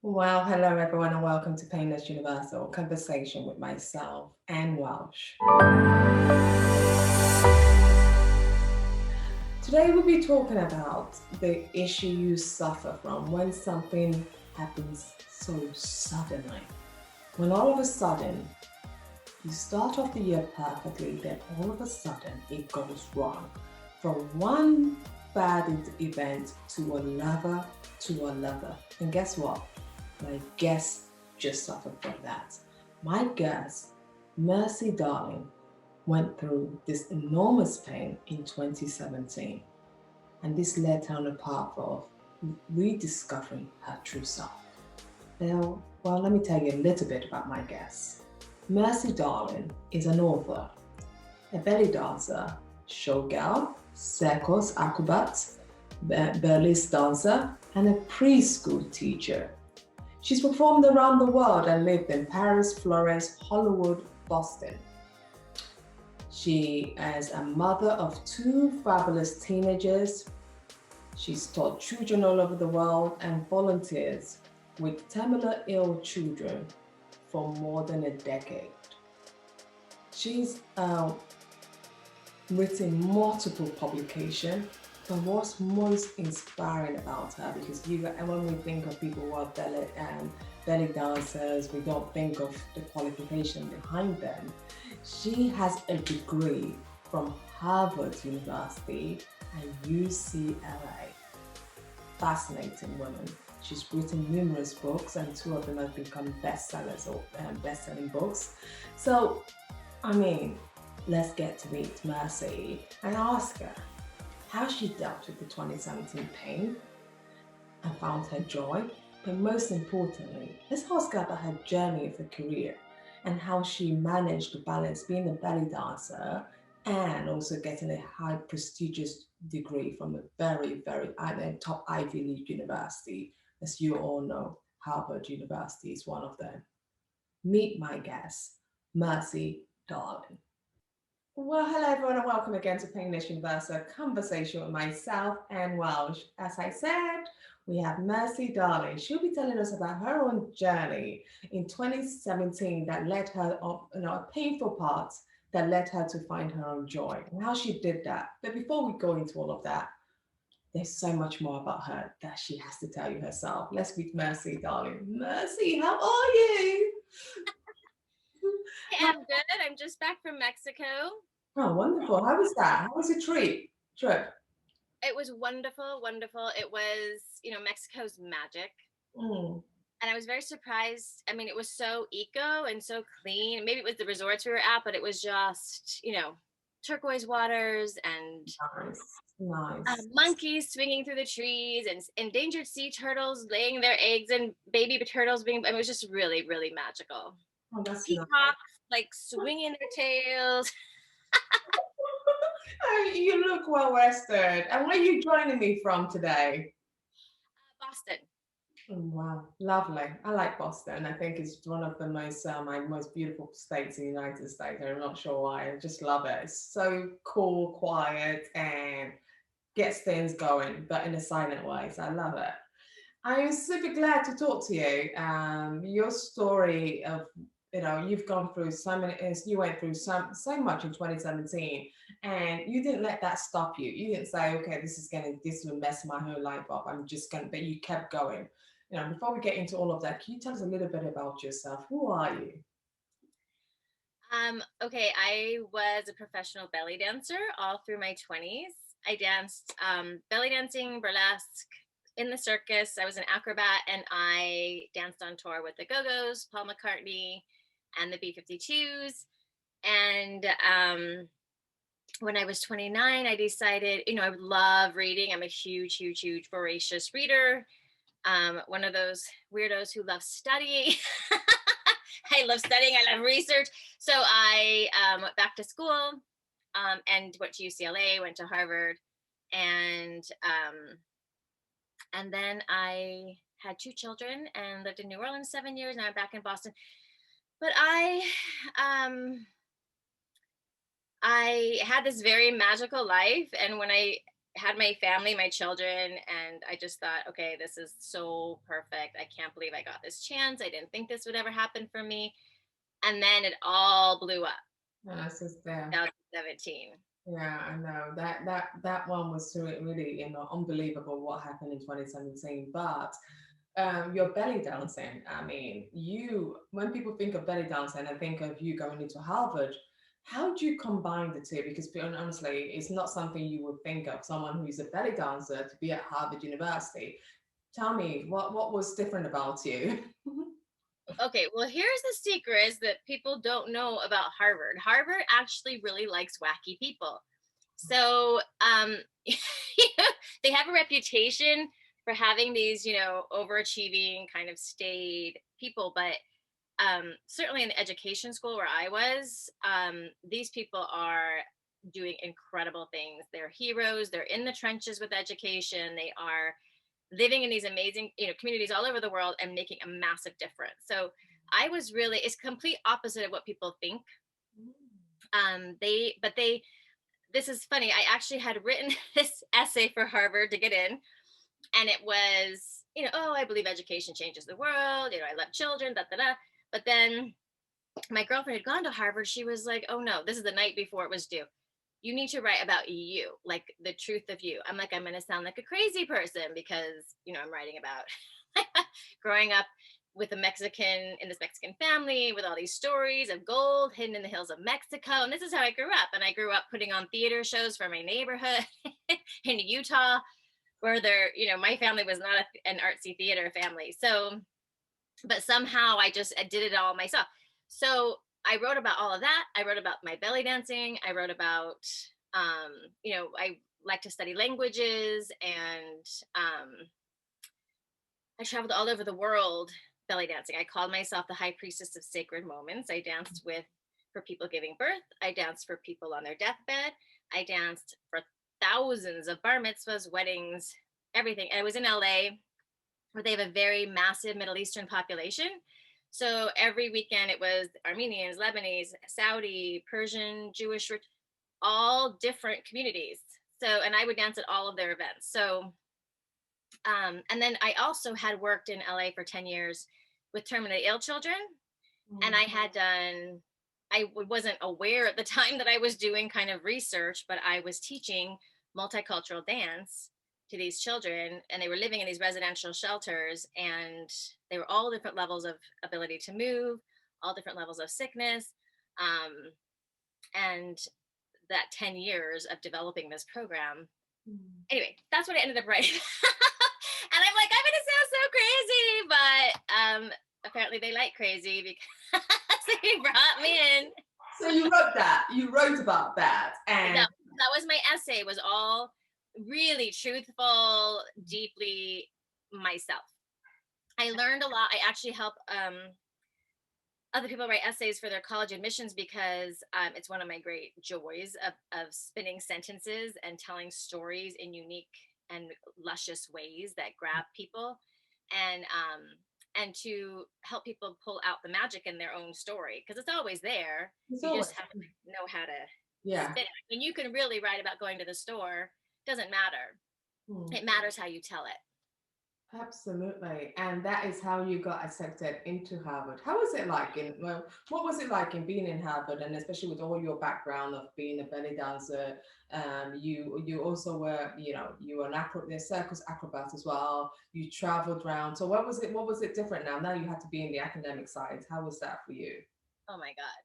Well, hello everyone, and welcome to Painless Universal Conversation with myself and Welsh. Today we'll be talking about the issue you suffer from when something happens so suddenly. When all of a sudden you start off the year perfectly, then all of a sudden it goes wrong. From one bad event to another to another. And guess what? My guest just suffered from that. My guest, Mercy Darling, went through this enormous pain in 2017, and this led her on a path of rediscovering her true self. Now, well, let me tell you a little bit about my guest. Mercy Darling is an author, a belly dancer, showgirl, circus acrobat, burlesque dancer, and a preschool teacher. She's performed around the world and lived in Paris, Florence, Hollywood, Boston. She is a mother of two fabulous teenagers. She's taught children all over the world and volunteers with terminally ill children for more than a decade. She's written multiple publications. But what's most inspiring about her, because when we think of people who are belly dancers, we don't think of the qualification behind them. She has a degree from Harvard University and UCLA. Fascinating woman. She's written numerous books, and two of them have become bestsellers or best-selling books. So, let's get to meet Mercy and ask her how she dealt with the 2017 pain and found her joy. But most importantly, let's ask her about her journey of her career and how she managed to balance being a belly dancer and also getting a high prestigious degree from a very, very top Ivy League university. As you all know, Harvard University is one of them. Meet my guest, Mercy Darling. Well, hello everyone, and welcome again to Painless Universal Conversation with myself and Welsh. As I said, we have Mercy Darling. She'll be telling us about her own journey in 2017 that led her on, a painful part that led her to find her own joy and how she did that. But before we go into all of that, there's so much more about her that she has to tell you herself. Let's meet Mercy Darling. Mercy, how are you? I am good. I'm just back from Mexico. Oh, wonderful. How was that? How was your trip? It was wonderful, wonderful. It was, Mexico's magic. Mm. And I was very surprised. I mean, it was so eco and so clean. Maybe it was the resorts we were at, but it was just, turquoise waters and Nice. monkeys swinging through the trees and endangered sea turtles laying their eggs and baby turtles being, it was just really, really magical. Oh, that's Peacocks like swinging their tails. You look well rested. And where are you joining me from today? Boston. Oh, wow, lovely. I like Boston. I think it's one of the most beautiful states in the United States. I'm not sure why. I just love it. It's so cool, quiet, and gets things going, but in a silent way. So I love it. I'm super glad to talk to you. Your story of you've gone through so many, you went through so much in 2017, and you didn't let that stop you. You didn't say, okay, this will mess my whole life up. I'm just gonna, but you kept going. Before we get into all of that, can you tell us a little bit about yourself? Who are you? Okay, I was a professional belly dancer all through my 20s. I danced belly dancing, burlesque, in the circus. I was an acrobat, and I danced on tour with the Go-Go's, Paul McCartney, and the B-52s. And when I was 29, I decided, I would love reading. I'm a huge, huge, huge voracious reader. One of those weirdos who loves studying. I love studying. I love research. So I went back to school and went to UCLA, went to Harvard, and then I had two children and lived in New Orleans 7 years. Now I'm back in Boston. But I had this very magical life, and when I had my family, my children, and I just thought, okay, this is so perfect. I can't believe I got this chance. I didn't think this would ever happen for me. And then it all blew up And that's just there. 2017. Yeah, I know that one was really, unbelievable what happened in 2017. But your belly dancing, I mean, when people think of belly dancing and think of you going into Harvard, how do you combine the two? Because honestly, it's not something you would think of someone who's a belly dancer to be at Harvard University. Tell me, what was different about you? Okay, well, here's the secret that people don't know about Harvard. Harvard actually really likes wacky people. So, they have a reputation for having these, overachieving kind of staid people, but certainly in the education school where I was, these people are doing incredible things. They're heroes. They're in the trenches with education. They are living in these amazing, communities all over the world and making a massive difference. So I was really, it's complete opposite of what people think. They this is funny. I actually had written this essay for Harvard to get in, and it was, oh, I believe education changes the world. I love children, da da da. But then my girlfriend had gone to Harvard. She was like, oh no, this is the night before it was due. You need to write about you, like the truth of you. I'm like, I'm going to sound like a crazy person because, I'm writing about growing up with a Mexican in this Mexican family with all these stories of gold hidden in the hills of Mexico. And this is how I grew up. And I grew up putting on theater shows for my neighborhood in Utah, where my family was not an artsy theater family. So, but somehow I did it all myself. So I wrote about all of that. I wrote about my belly dancing. I wrote about, I like to study languages, and I traveled all over the world belly dancing. I called myself the high priestess of sacred moments. I danced for people giving birth. I danced for people on their deathbed. I danced for thousands of bar mitzvahs, weddings, everything. And I was in LA, where they have a very massive Middle Eastern population. So every weekend it was Armenians, Lebanese, Saudi, Persian, Jewish, all different communities. So, and I would dance at all of their events. So, and then I also had worked in LA for 10 years with terminally ill children. And I wasn't aware at the time that I was doing kind of research, but I was teaching multicultural dance to these children, and they were living in these residential shelters, and they were all different levels of ability to move, all different levels of sickness. And that 10 years of developing this program, anyway, that's what I ended up writing. And I'm like, I'm gonna sound so crazy, but apparently they like crazy because they brought me in. So you wrote that. You wrote about that, and that was my essay. Was all really truthful, deeply myself. I learned a lot. I actually help other people write essays for their college admissions because it's one of my great joys of spinning sentences and telling stories in unique and luscious ways that grab people, and to help people pull out the magic in their own story, because it's always there. You just have to know how to spin it. And you can really write about going to the store. Doesn't matter. It matters how you tell it. Absolutely. And that is how you got accepted into Harvard. How was it like what was it like in being in Harvard, and especially with all your background of being a belly dancer? You also were, you were a circus acrobat as well. You traveled around. So what was it different now? Now you had to be in the academic side. How was that for you? Oh my God.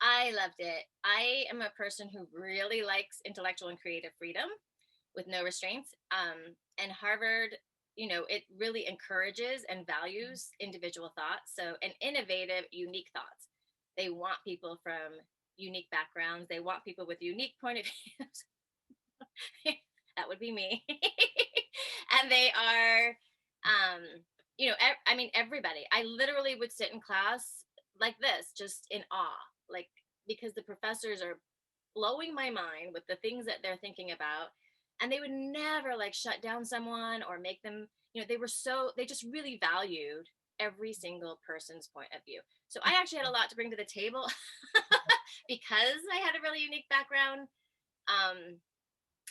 I loved it. I am a person who really likes intellectual and creative freedom with no restraints. And Harvard, it really encourages and values individual thoughts. So, and innovative, unique thoughts. They want people from unique backgrounds. They want people with unique point of views. That would be me. And they are, I mean, everybody. I literally would sit in class like this, just in awe, like, because the professors are blowing my mind with the things that they're thinking about, and they would never like shut down someone or make them, they just really valued every single person's point of view. So I actually had a lot to bring to the table because I had a really unique background.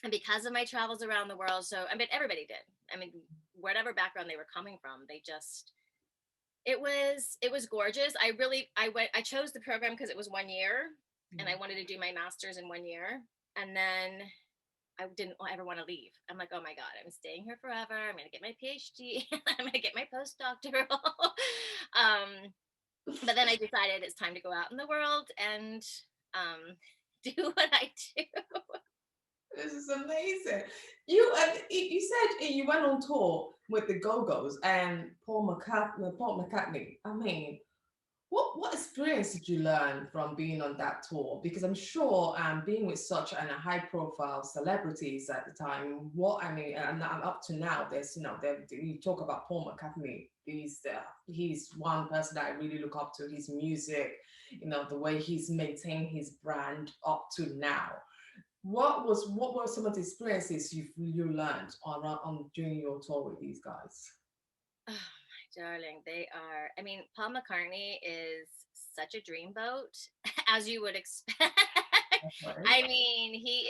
And because of my travels around the world, so I mean, everybody did. I mean, whatever background they were coming from, they just, it was gorgeous. I chose the program because it was 1 year, and I wanted to do my master's in 1 year, and then I didn't ever want to leave. I'm like, oh my God, I'm staying here forever. I'm going to get my PhD. I'm going to get my postdoctoral. um, but then I decided it's time to go out in the world and do what I do. This is amazing. You said you went on tour with the Go-Go's and Paul McCartney. I mean, what experience did you learn from being on that tour? Because I'm sure being with such a high profile celebrities at the time, what I mean, and up to now, there's you talk about Paul McCartney. He's one person that I really look up to. His music, the way he's maintained his brand up to now. What were some of the experiences you learned on during your tour with these guys? Oh my darling, they are. I mean, Paul McCartney is such a dreamboat, as you would expect. Right. I mean, he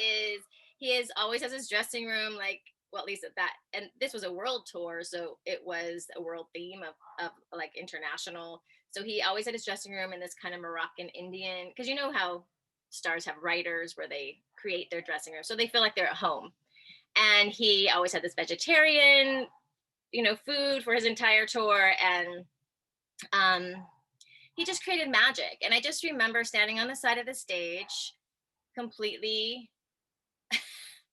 is always has his dressing room like, well, at least at that. And this was a world tour, so it was a world theme of like international. So he always had his dressing room in this kind of Moroccan Indian, because you know how stars have writers where they create their dressing room, so they feel like they're at home. And he always had this vegetarian, food for his entire tour. And um, he just created magic. And I just remember standing on the side of the stage, completely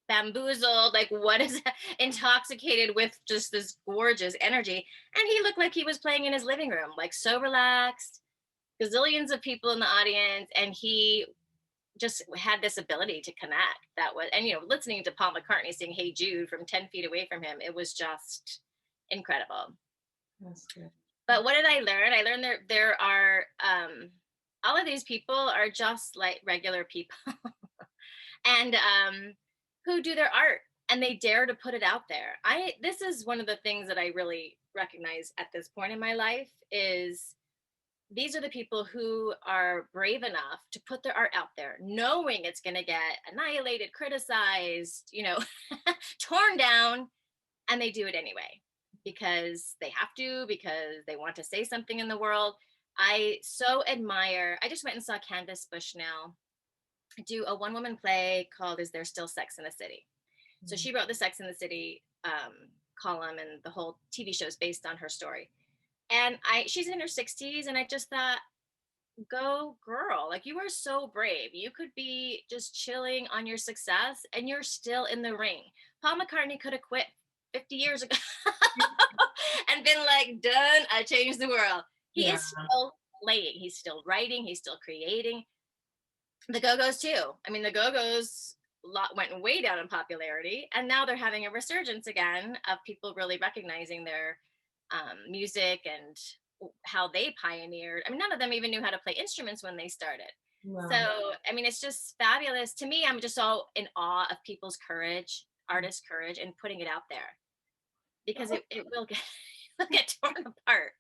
bamboozled, like what is intoxicated with just this gorgeous energy. And he looked like he was playing in his living room, like so relaxed, gazillions of people in the audience. And he just had this ability to connect. That was, and listening to Paul McCartney sing Hey Jude from 10 feet away from him, it was just incredible. That's good. But what did I learn? I learned there are all of these people are just like regular people, and who do their art, and they dare to put it out there. This is one of the things that I really recognize at this point in my life is these are the people who are brave enough to put their art out there, knowing it's going to get annihilated, criticized, torn down, and they do it anyway because they have to, because they want to say something in the world. I so admire. I just went and saw Candace Bushnell do a one-woman play called "Is There Still Sex in the City?" So she wrote the Sex in the City column, and the whole TV show is based on her story. And she's in her 60s, and I just thought, go girl, like you are so brave. You could be just chilling on your success and you're still in the ring. Paul McCartney could have quit 50 years ago and been like, done, I changed the world. He Yeah. is still playing, he's still writing, he's still creating. The Go-Go's too. I mean, the Go-Go's went way down in popularity, and now they're having a resurgence again of people really recognizing their music and how they pioneered. I mean, none of them even knew how to play instruments when they started. So, Wow. I mean, it's just fabulous. To me, I'm just so in awe of people's courage, artists' courage, and putting it out there, because it will get, will get torn apart.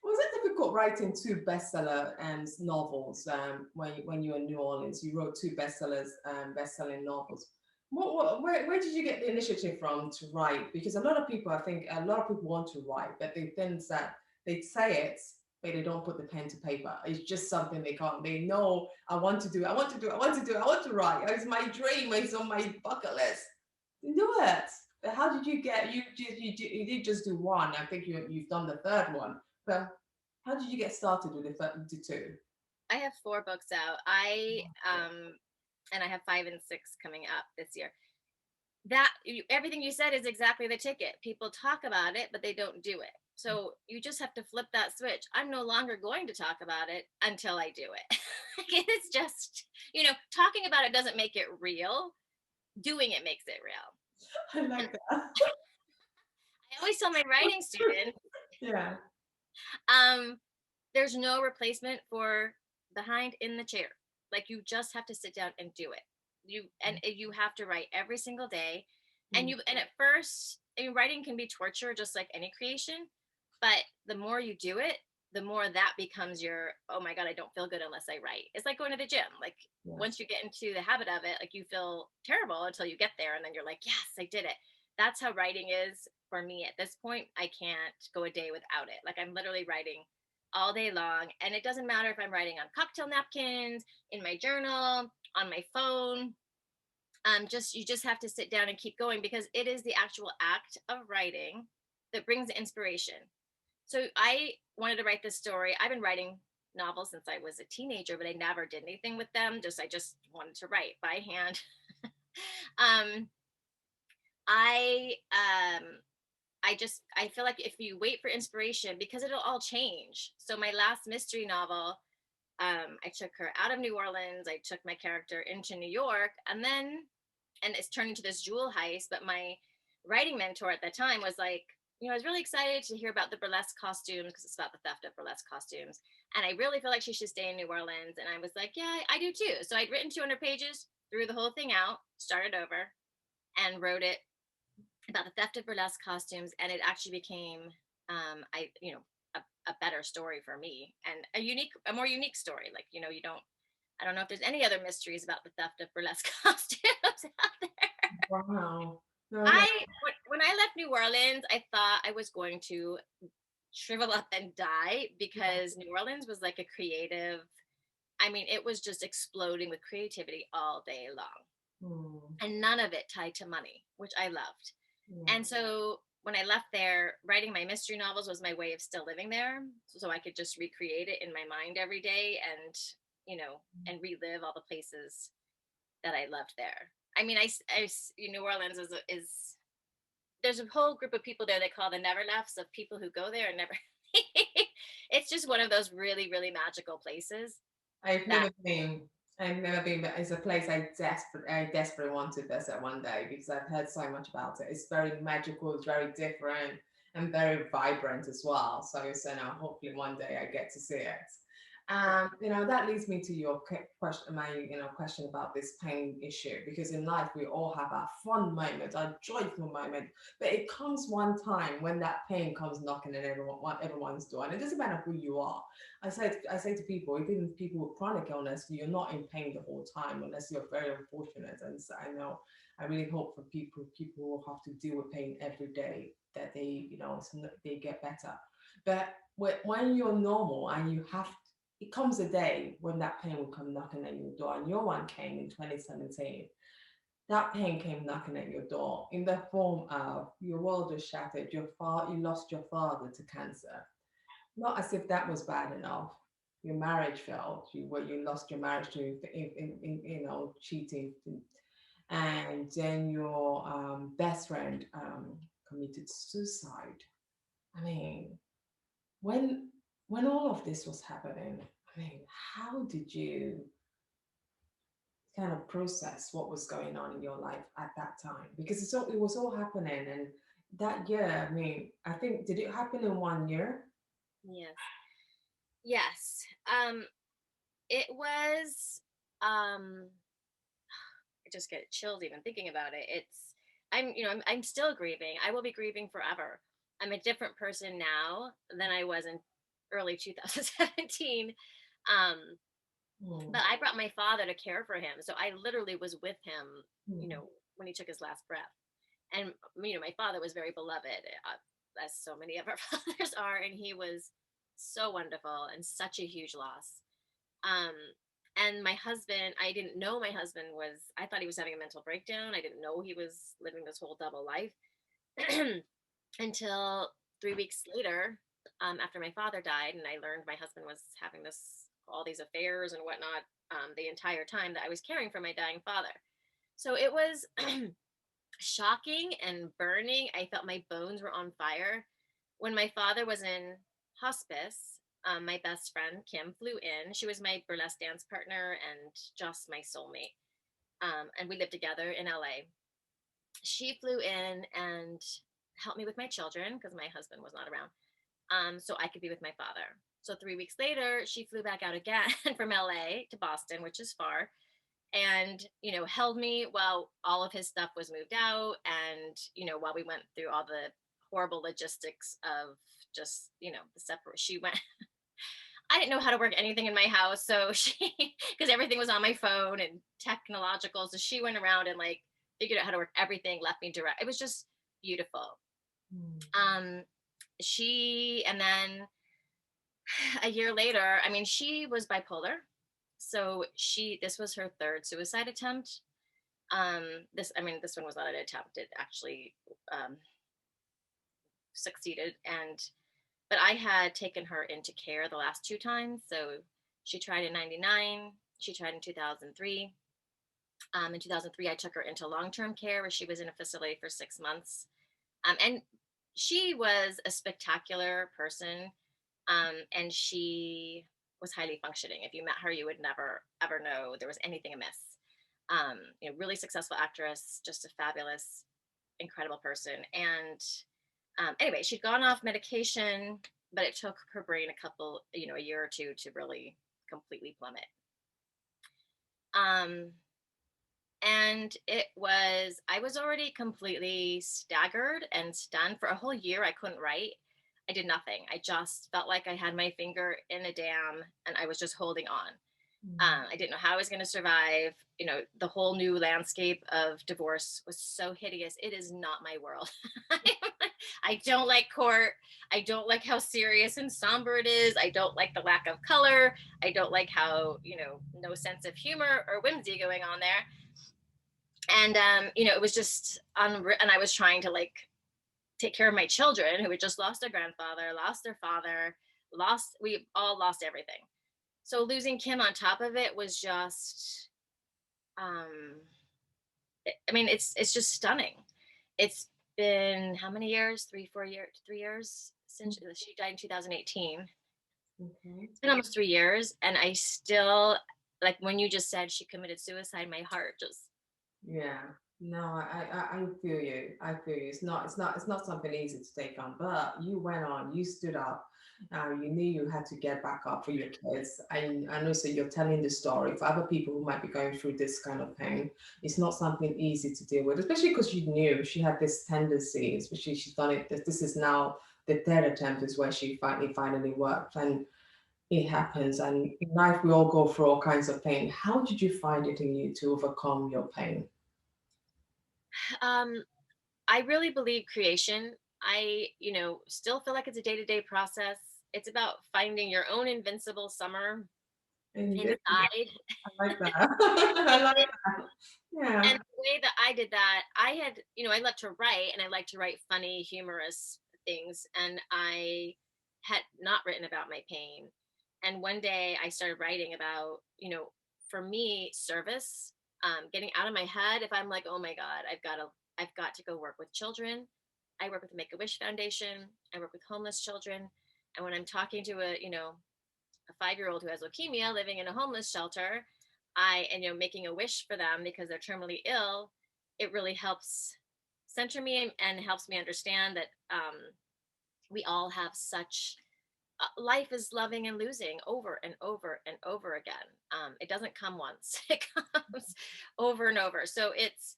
Was it difficult writing two bestseller novels when you were in New Orleans? You wrote two best-selling novels. Where did you get the initiative from to write? Because I think a lot of people want to write, but they think that they say it, but they don't put the pen to paper. It's just something they can't. They know I want to do. I want to do. I want to do. I want to write. It's my dream. It's on my bucket list. Do it. But how did you get? You did just do one. I think you've done the third one. But how did you get started with the two? I have 4 books out. And I have 5 and 6 coming up this year. Everything you said is exactly the ticket. People talk about it, but they don't do it. So you just have to flip that switch. I'm no longer going to talk about it until I do it. It's just, talking about it doesn't make it real. Doing it makes it real. I like And that. I always tell my writing students, Yeah. um, there's no replacement for behind in the chair. Like you just have to sit down and do it. You have to write every single day. And at first, I mean, writing can be torture just like any creation, but the more you do it, the more that becomes your, oh my God, I don't feel good unless I write. It's like going to the gym. Like Yes. once you get into the habit of it, like you feel terrible until you get there. And then you're like, yes, I did it. That's how writing is for me at this point. I can't go a day without it. Like I'm literally writing all day long. And it doesn't matter if I'm writing on cocktail napkins, in my journal, on my phone. Just you just have to sit down and keep going because it is the actual act of writing that brings the inspiration. So I wanted to write this story. I've been writing novels since I was a teenager, but I never did anything with them. I just wanted to write by hand. um, I um, I feel like if you wait for inspiration, because it'll all change. So my last mystery novel, I took her out of New Orleans. I took my character into New York, and it's turned into this jewel heist. But my writing mentor at the time was like, I was really excited to hear about the burlesque costumes because it's about the theft of burlesque costumes. And I really feel like she should stay in New Orleans. And I was like, yeah, I do too. So I'd written 200 pages, threw the whole thing out, started over, and wrote it about the theft of burlesque costumes. And it actually became, a better story for me and a more unique story. Like, I don't know if there's any other mysteries about the theft of burlesque costumes out there. Wow. No, no. When I left New Orleans, I thought I was going to shrivel up and die because New Orleans was like a creative. I mean, it was just exploding with creativity all day long, Hmm. and none of it tied to money, which I loved. Yeah. And so when I left there, writing my mystery novels was my way of still living there, so I could just recreate it in my mind every day, and relive all the places that I loved there. I mean, New Orleans is there's a whole group of people there they call the never lefts, of people who go there and never. It's just one of those really, really magical places I've that. never been. I've never been, but it's a place I desperately want to visit one day because I've heard so much about it. It's very magical, it's very different, and very vibrant as well. So now hopefully one day I get to see it. That leads me to your question, my question about this pain issue. Because in life we all have our fun moments, our joyful moment, but it comes one time when that pain comes knocking at everyone's door, and it doesn't matter who you are. I say to people, even people with chronic illness, you're not in pain the whole time unless you're very unfortunate. And so I really hope for people who have to deal with pain every day that they get better. But when you're normal and it comes a day when that pain will come knocking at your door, and your one came in 2017. That pain came knocking at your door in the form of your world was shattered. You lost your father to cancer. Not as if that was bad enough. Your marriage failed. You lost your marriage to cheating, and then your best friend committed suicide. I mean, when when all of this was happening, I mean, how did you kind of process what was going on in your life at that time? Because it was all happening, and that year, I mean, I think, did it happen in 1 year? Yes. Yes. It was. I just get chills even thinking about it. I'm still grieving. I will be grieving forever. I'm a different person now than I was in early 2017. Um, Hmm. but I brought my father to care for him, so I literally was with him. Hmm. When he took his last breath, and my father was very beloved, as so many of our fathers are, and he was so wonderful and such a huge loss. Um, and my husband, I didn't know my husband was, I thought he was having a mental breakdown. I didn't know he was living this whole double life until 3 weeks later, after my father died. And I learned my husband was having all these affairs and whatnot, the entire time that I was caring for my dying father. So it was shocking and burning. I felt my bones were on fire. When my father was in hospice, my best friend Kim flew in. She was my burlesque dance partner and just my soulmate. And we lived together in LA. She flew in and helped me with my children because my husband was not around, so I could be with my father. So 3 weeks later, she flew back out again from LA to Boston, which is far, and held me while all of his stuff was moved out, and while we went through all the horrible logistics of just the separate. She went. I didn't know how to work anything in my house. So because everything was on my phone and technological. So she went around and like figured out how to work everything, left me direct. It was just beautiful. Mm. Um, and then a year later, I mean, she was bipolar. So this was her third suicide attempt. This one was not an attempt. It actually um, succeeded. But I had taken her into care the last two times. So she tried in 99, she tried in 2003. In 2003, I took her into long-term care where she was in a facility for 6 months. And she was a spectacular person. And she was highly functioning. If you met her, you would never, ever know there was anything amiss. Really successful actress, just a fabulous, incredible person. And anyway, she'd gone off medication, but it took her brain a year or two to really completely plummet. Um, and I was already completely staggered and stunned. For a whole year, I couldn't write. I did nothing. I just felt like I had my finger in a dam and I was just holding on. Mm. I didn't know how I was going to survive. The whole new landscape of divorce was so hideous. It is not my world. I don't like court. I don't like how serious and somber it is. I don't like the lack of color. I don't like how, no sense of humor or whimsy going on there. And, it was just, and I was trying to like take care of my children who had just lost their grandfather, lost their father, we all lost everything. So losing Kim on top of it was just, um, it's just stunning. It's been how many years? 3 years since she died in 2018. Okay. It's been almost 3 years, and I still, like when you just said she committed suicide, my heart just. Yeah. No, I feel you. I feel you. It's not something easy to take on, but you went on, you stood up. You knew you had to get back up for your kids. I know, so you're telling the story for other people who might be going through this kind of pain. It's not something easy to deal with, especially because you knew she had this tendency, especially she's done it. This is now the third attempt is where she finally worked. And it happens. And in life, we all go through all kinds of pain. How did you find it in you to overcome your pain? Um, I really believe creation. I, still feel like it's a day-to-day process. It's about finding your own invincible summer And inside. I like that. I like that. And Yeah. the way that I did that, I love to write and I like to write funny, humorous things. And I had not written about my pain. And one day I started writing about, for me, service, getting out of my head. If I'm like, oh my God, I've got to go work with children. I work with the Make-A-Wish Foundation. I work with homeless children. And when I'm talking to a 5-year-old who has leukemia living in a homeless shelter, making a wish for them because they're terminally ill, it really helps center me and helps me understand that we all have such life is loving and losing over and over and over again. It doesn't come once; it comes over and over. So it's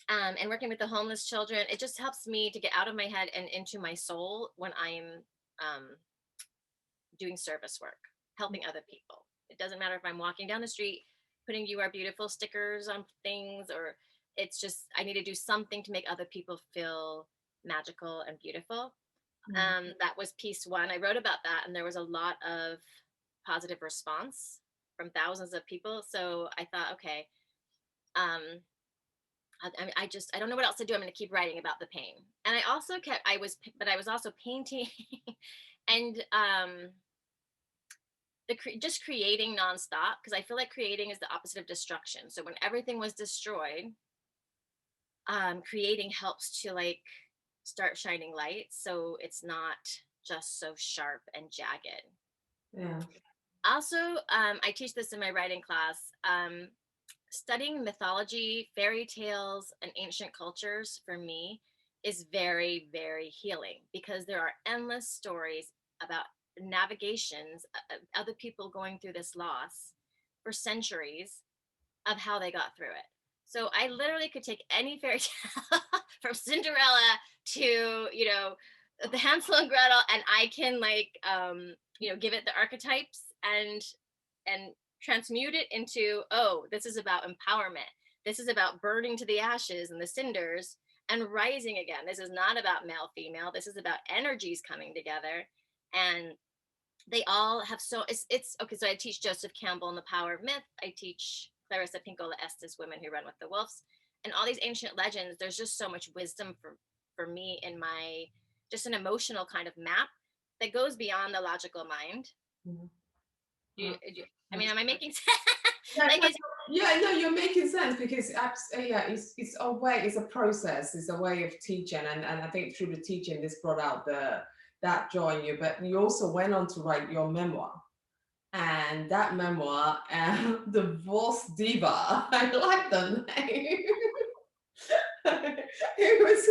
and working with the homeless children, it just helps me to get out of my head and into my soul when I'm um, doing service work, helping other people. It doesn't matter if I'm walking down the street, putting "You Are Beautiful" stickers on things, or it's just I need to do something to make other people feel magical and beautiful. Mm. That was piece one. I wrote about that, and there was a lot of positive response from thousands of people. So I thought, okay, um, I don't know what else to do. I'm going to keep writing about the pain. And I was also painting and just creating nonstop, because I feel like creating is the opposite of destruction. So when everything was destroyed, creating helps to like start shining light, so it's not just so sharp and jagged. Yeah. Also, I teach this in my writing class. Studying mythology, fairy tales, and ancient cultures for me is very, very healing, because there are endless stories about navigations, other people going through this loss for centuries, of how they got through it. So I literally could take any fairy tale from Cinderella to, the Hansel and Gretel, and I can like give it the archetypes and transmute it into, oh, this is about empowerment. This is about burning to the ashes and the cinders and rising again. This is not about male female. This is about energies coming together, and they all have it's okay. So I teach Joseph Campbell in The Power of Myth. I teach Clarissa Pinkola Estes, Women Who Run with the Wolves, and all these ancient legends. There's just so much wisdom for me in my just an emotional kind of map that goes beyond the logical mind. Mhm. I mean, am I making sense? Yeah, Like, yeah, no, you're making sense because yeah, it's a way, it's a process, it's a way of teaching, and I think through the teaching, this brought out that joy in you. But you also went on to write your memoir, and that memoir, Divorce Diva. I like the name. It was,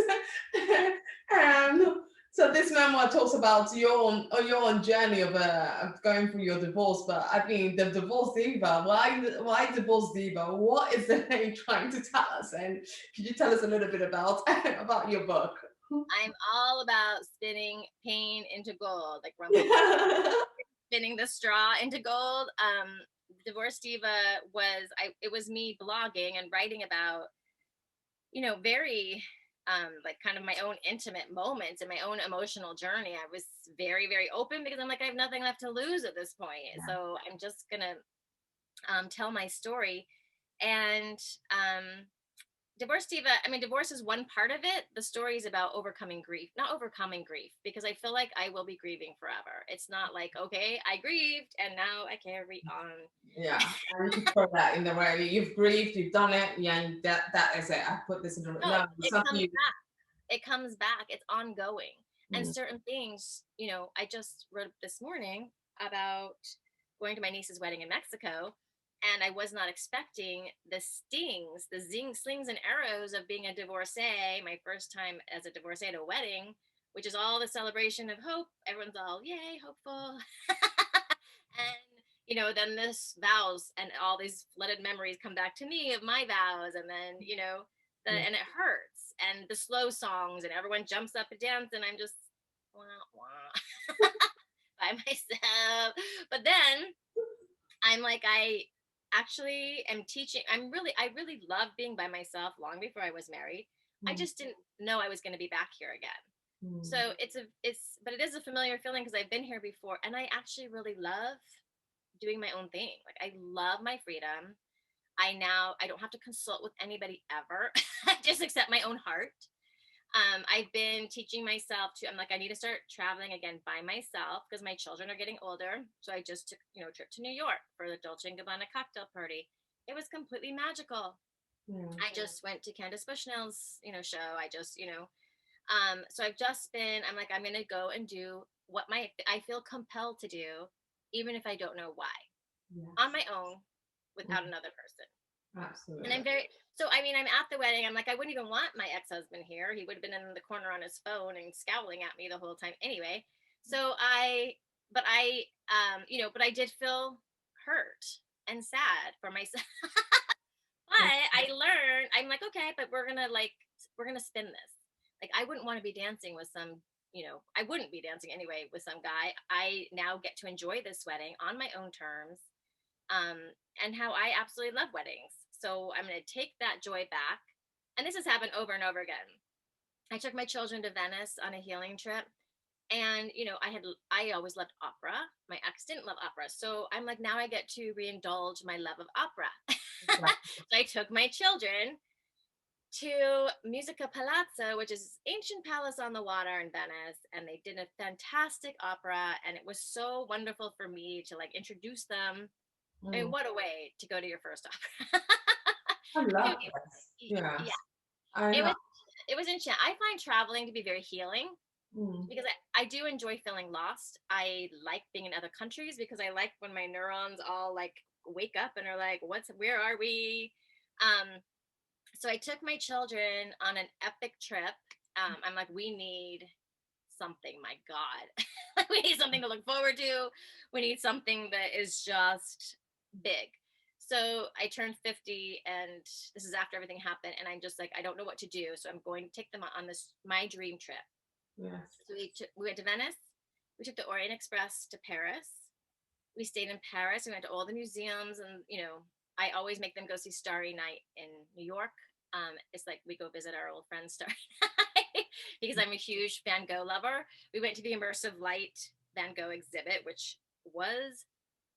so this memoir talks about your own journey of going through your divorce. But I mean, the Divorce Diva. Why Divorce Diva? What is the name trying to tell us? And could you tell us a little bit about about your book? I'm all about spinning pain into gold, like Rumble, spinning the straw into gold. Divorce Diva it was me blogging and writing about, very like kind of my own intimate moments and my own emotional journey. I was very, very open because I'm like, I have nothing left to lose at this point. Yeah. So I'm just gonna tell my story. And Divorce Diva, I mean, divorce is one part of it. The story is about overcoming grief, not overcoming grief, because I feel like I will be grieving forever. It's not like, okay, I grieved and now I carry on. Yeah, and you put that in the way you've grieved, you've done it. Yeah, that is it. I put this in the No, no. it Some comes you. back. It comes back. It's ongoing. And Mm. certain things, I just wrote this morning about going to my niece's wedding in Mexico, and I was not expecting the stings, the slings and arrows of being a divorcee, my first time as a divorcee at a wedding, which is all the celebration of hope. Everyone's all, yay, hopeful. And, then this vows and all these flooded memories come back to me of my vows. And then, and it hurts. And the slow songs, and everyone jumps up and dance, and I'm just, wah, wah, by myself. But then I'm like, I actually am teaching. I really loved being by myself long before I was married. I just didn't know I was going to be back here again. So but it is a familiar feeling because I've been here before, and I actually really love doing my own thing. Like, I love my freedom. I don't have to consult with anybody ever. I just accept my own heart. I've been teaching myself I'm like, I need to start traveling again by myself because my children are getting older. So I just took, a trip to New York for the Dolce & Gabbana cocktail party. It was completely magical. Yeah. I just went to Candace Bushnell's, show. I just, so I'm like, I'm going to go and do what I feel compelled to do, even if I don't know why, Yes. on my own, without another person. Absolutely. And I'm at the wedding. I'm like, I wouldn't even want my ex-husband here. He would have been in the corner on his phone and scowling at me the whole time anyway. So but I did feel hurt and sad for myself. But I learned, I'm like, okay, but we're going to spin this. Like, I wouldn't want to be dancing with I wouldn't be dancing anyway with some guy. I now get to enjoy this wedding on my own terms. And how I absolutely love weddings. So I'm going to take that joy back. And this has happened over and over again. I took my children to Venice on a healing trip. And, I always loved opera. My ex didn't love opera. So I'm like, now I get to reindulge my love of opera. So I took my children to Musica Palazzo, which is ancient palace on the water in Venice, and they did a fantastic opera, and it was so wonderful for me to like introduce them. I mean, what a way to go to your first opera. I love this. Yeah, I know. it was interesting. I find traveling to be very healing because I do enjoy feeling lost. I like being in other countries because I like when my neurons all like wake up and are like, where are we? So I took my children on an epic trip. I'm like, we need something, my God. We need something to look forward to. We need something that is just big. So I turned 50, and this is after everything happened, and I'm just like, I don't know what to do. So I'm going to take them on this my dream trip. Yes. So we went to Venice. We took the Orient Express to Paris. We stayed in Paris. We went to all the museums, and I always make them go see Starry Night in New York. It's like we go visit our old friend Starry Night because I'm a huge Van Gogh lover. We went to the immersive light Van Gogh exhibit, which was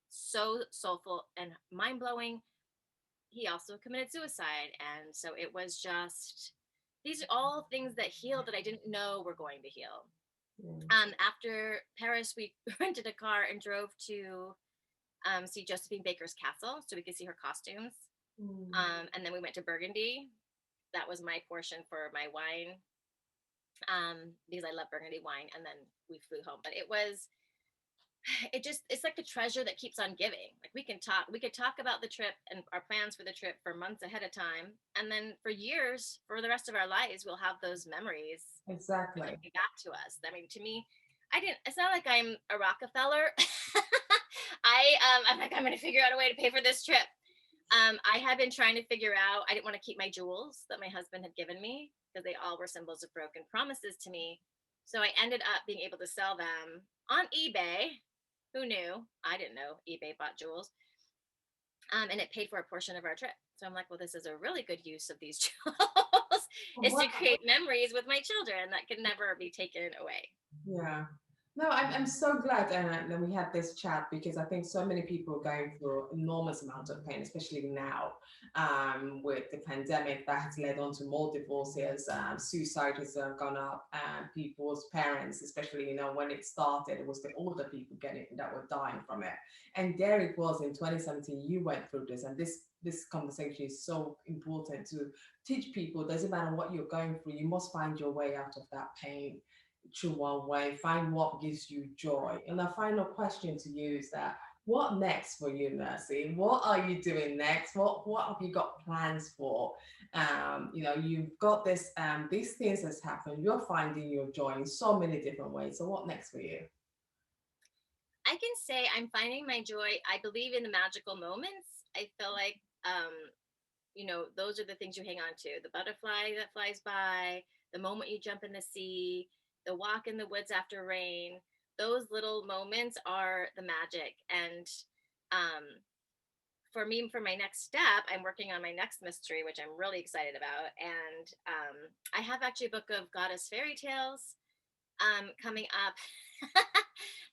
so soulful and mind blowing. He also committed suicide, and so it was just, these are all things that heal that I didn't know were going to heal. Yeah. After Paris, we rented a car and drove to see Josephine Baker's castle so we could see her costumes. Mm. And then we went to Burgundy. That was my portion for my wine, because I love Burgundy wine. And then we flew home. But it's like the treasure that keeps on giving. Like we could talk about the trip and our plans for the trip for months ahead of time. And then for years, for the rest of our lives, we'll have those memories Exactly. coming back to us. I mean, to me, it's not like I'm a Rockefeller. I'm like, I'm going to figure out a way to pay for this trip. I had been trying to figure out, I didn't want to keep my jewels that my husband had given me because they all were symbols of broken promises to me. So I ended up being able to sell them on eBay. Who knew? I didn't know eBay bought jewels. And it paid for a portion of our trip. So I'm like, well, this is a really good use of these jewels is to Wow. create memories with my children that can never be taken away. Yeah. No, I'm so glad that we had this chat because I think so many people are going through enormous amount of pain, especially now with the pandemic that has led on to more divorces, suicide has gone up, and people's parents, especially when it started, it was the older people getting that were dying from it. And there it was in 2017. You went through this, and this conversation is so important to teach people. Doesn't matter what you're going through, you must find your way out of that pain through one way, find what gives you joy. And the final question to you is that what next for you, Mercy? What are you doing next? What have you got plans for? You've got these things that's happened. You're finding your joy in so many different ways. So what next for you? I can say I'm finding my joy. I believe in the magical moments. I feel like, those are the things you hang on to: the butterfly that flies by, the moment you jump in the sea, the walk in the woods after rain. Those little moments are the magic. And um, for me, for my next step, I'm working on my next mystery, which I'm really excited about. And I have actually a book of goddess fairy tales coming up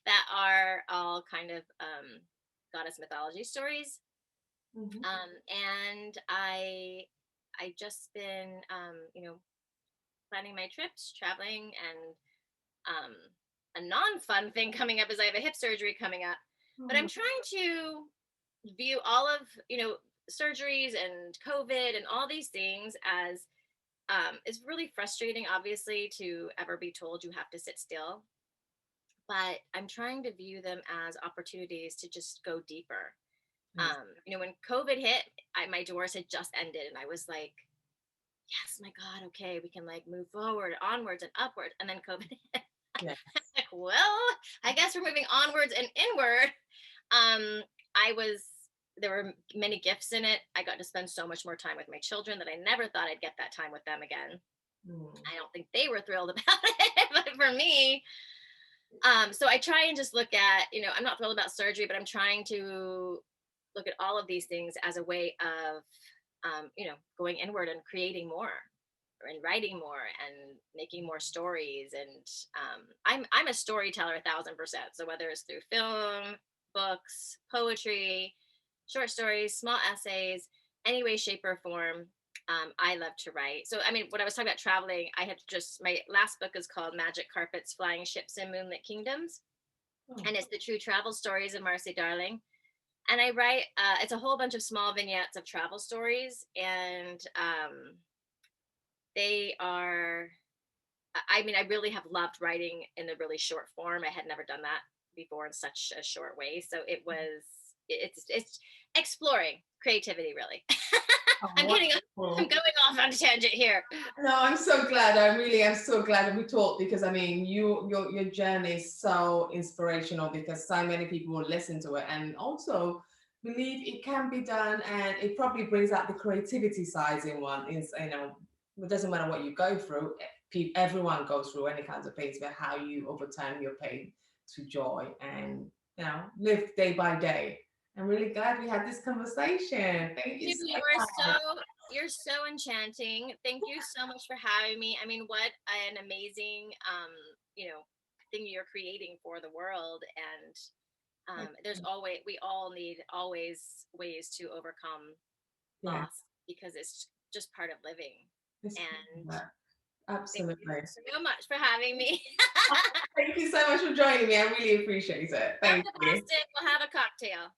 that are all kind of goddess mythology stories. Mhm. And I just been planning my trips, traveling, and um, a non-fun thing coming up is I have a hip surgery coming up. But I'm Oh, trying to view all of surgeries and COVID and all these things as it's really frustrating, obviously, to ever be told you have to sit still. But I'm trying to view them as opportunities to just go deeper. yes. When COVID hit, my divorce had just ended, and I was like, yes, my God, okay, we can like move forward, onwards, and upwards. And then COVID hit. Yeah. Like, well, I guess we're moving onwards and inward. Um, I was there were many gifts in it. I got to spend so much more time with my children that I never thought I'd get that time with them again. Mm. I don't think they were thrilled about it, but for me, so I try and just look at, I'm not thrilled about surgery, but I'm trying to look at all of these things as a way of, going inward and creating more and writing more and making more stories. And I'm a storyteller 1,000%. So whether it's through film, books, poetry, short stories, small essays, any way, shape, or form, I love to write. So, I mean, when I was talking about traveling, my last book is called Magic Carpets, Flying Ships, and Moonlit Kingdoms. Oh, And it's the true travel stories of Marci Darling. And I write, it's a whole bunch of small vignettes of travel stories. And they are, I mean, I really have loved writing in a really short form. I had never done that before in such a short way. So it's exploring creativity, really. oh, I'm getting, I'm wonderful. going off on a tangent here. No, I'm so glad. I really am so glad that we talked because I mean, your journey is so inspirational because so many people will listen to it and also believe it can be done, and it probably brings out the creativity side in one. Is it doesn't matter what you go through. everyone goes through any kinds of pains, but how you overturn your pain to joy and, live day by day. I'm really glad we had this conversation. Thank you so You are much. you're so enchanting. Thank you so much for having me. I mean, what an amazing thing you're creating for the world. And we all need always ways to overcome Yeah, loss, because it's just part of living. it's And thank you absolutely. so much for having me. Thank you so much for joining me. I really appreciate it. Thank you. Fantastic. We'll have a cocktail.